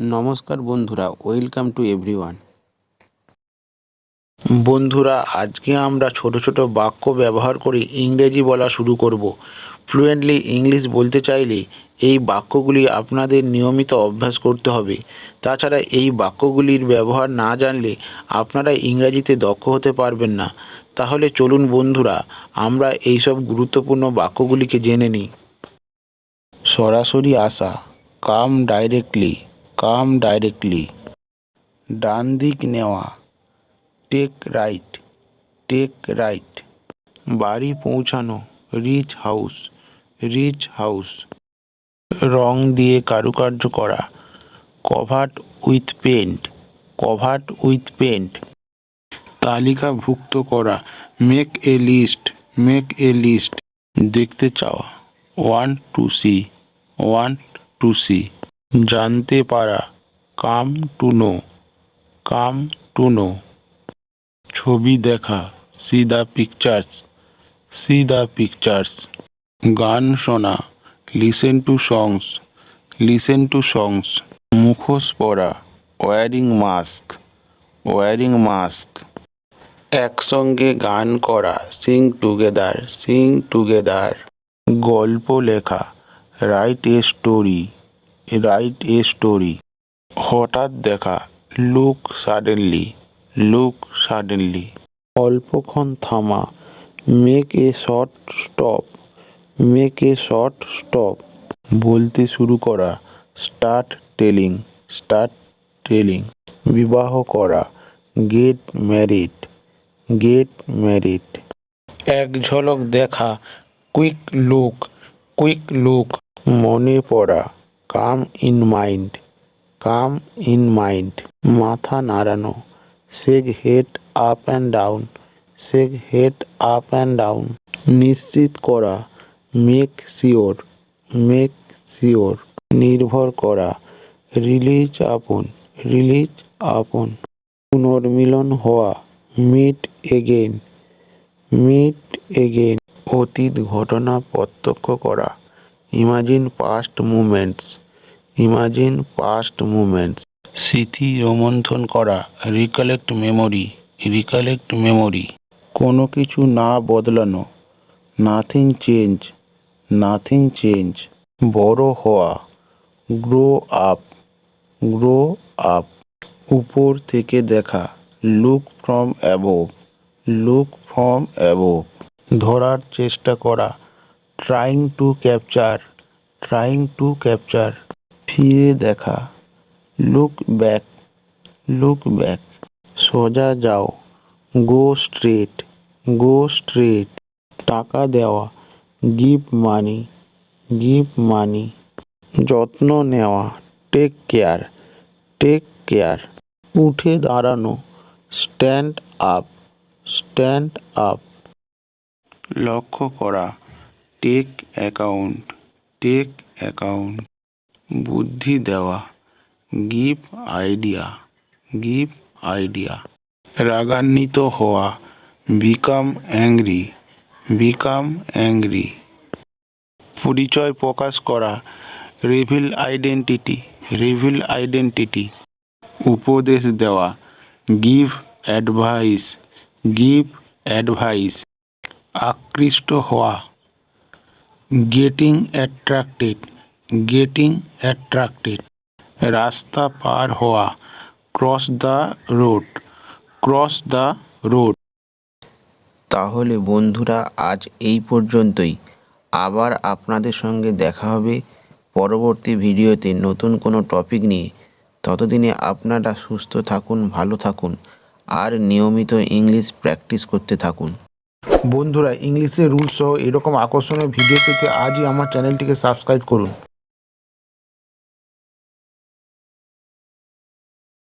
নমস্কার বন্ধুরা, welcome to everyone. বন্ধুরা, আজকে আমরা ছোট ছোট বাক্য ব্যবহার করে ইংরেজি বলা শুরু করব। ফ্লুয়েন্টলি ইংলিশ বলতে চাইলে এই বাক্যগুলি আপনাদের নিয়মিত অভ্যাস করতে হবে। তাছাড়া এই বাক্যগুলির ব্যবহার না জানলে আপনারা ইংরেজিতে দক্ষ হতে পারবেন না। তাহলে চলুন বন্ধুরা, আমরা এইসব গুরুত্বপূর্ণ বাক্যগুলিকে জেনে নিই। সরাসরি আসা, কাম ডাইরেক্টলি, কাম ডাইরেক্টলি। ডান দিক নেওয়া, টেক রাইট, টেক রাইট। বাড়ি পৌঁছানো, রিচ হাউস, রিচ হাউস। রং দিয়ে কারুকার্য করা, covered with paint, covered with paint. তালিকাভুক্ত করা, make a list, make a list. দেখতে চাওয়া, want to see, want to see. জানতে পারা, come to know, come to know. ছবি দেখা, see the pictures, see the pictures. গান শোনা, listen to songs, listen to songs. মুখোশ পরা, ওয়ারিং মাস্ক, ওয়ারিং মাস্ক। একসঙ্গে গান করা, সিং টুগেদার, সিং টুগেদার। গল্প লেখা, write a story, write a story. হঠাৎ দেখা, লুক সাডেনলি, লুক সাডেনলি। অল্পক্ষণ থামা, make a short stop, make a short stop. বলতে শুরু করা, স্টার্ট টেলিং, স্টার্ট টেলিং। বিবাহ করা, গেট ম্যারিড, গেট ম্যারিড। এক ঝলক দেখা, কুইক লুক, কুইক লুক। মনে পড়া, come in mind, come in mind. মাথা নাড়ানো, shake head up and down, shake head up and down. নিশ্চিত করা, মেক শিওর, মেক শিওর। নির্ভর করা, রিলিজ আপন, রিলিজ আপন। পুনর্মিলন হওয়া, মিট এগেইন, মিট এগেইন। অতীত ঘটনা প্রত্যক্ষ করা, imagine past moments, imagine past moments. স্মৃতি রোমন্থন করা, রিকালেক্ট মেমোরি, রিকালেক্ট মেমোরি। কোনো কিছু না বদলানো, নাথিং চেঞ্জ, নাথিং চেঞ্জ। বড় হওয়া, গ্রো আপ, গ্রো আপ। উপর থেকে দেখা, look from above, look from above. ধরার চেষ্টা করা, trying to capture, trying to capture. ফিরে দেখা, লুক ব্যাক, লুক ব্যাক। সোজা যাও, গো স্ট্রেট, গো স্ট্রেট। টাকা দেওয়া, গিভ মানি, গিভ মানি। যত্ন নেওয়া, টেক কেয়ার, টেক কেয়ার। উঠে দাঁড়ানো, স্ট্যান্ড আপ, স্ট্যান্ড আপ। লক্ষ্য করা, টেক অ্যাকাউন্ট, টেক অ্যাকাউন্ট। বুদ্ধি দেওয়া, গিভ আইডিয়া, গিভ আইডিয়া। রাগান্বিত হওয়া, বিকাম অ্যাংরি, বিকাম অ্যাংরি। পরিচয় প্রকাশ করা, রিভিল আইডেন্টিটি, রিভিল আইডেন্টিটি। উপদেশ দেওয়া, গিভ অ্যাডভাইস, গিভ অ্যাডভাইস। আকৃষ্ট হওয়া, গেটিং অ্যাট্রাক্টেড, গেটিং অ্যাট্রাক্টেড। রাস্তা পার হওয়া, cross the road, cross the road. তাহলে বন্ধুরা, আজ এই পর্যন্তই। আবার আপনাদের সঙ্গে দেখা হবে পরবর্তী ভিডিওতে নতুন কোনো টপিক নিয়ে। ততদিনে আপনারা সুস্থ থাকুন, ভালো থাকুন আর নিয়মিত ইংলিশ প্র্যাকটিস করতে থাকুন। বন্ধুরা, ইংলিশের রুলস সহ এরকম আকর্ষণীয় ভিডিও পেতে আজই আমার চ্যানেলটিকে সাবস্ক্রাইব করুন।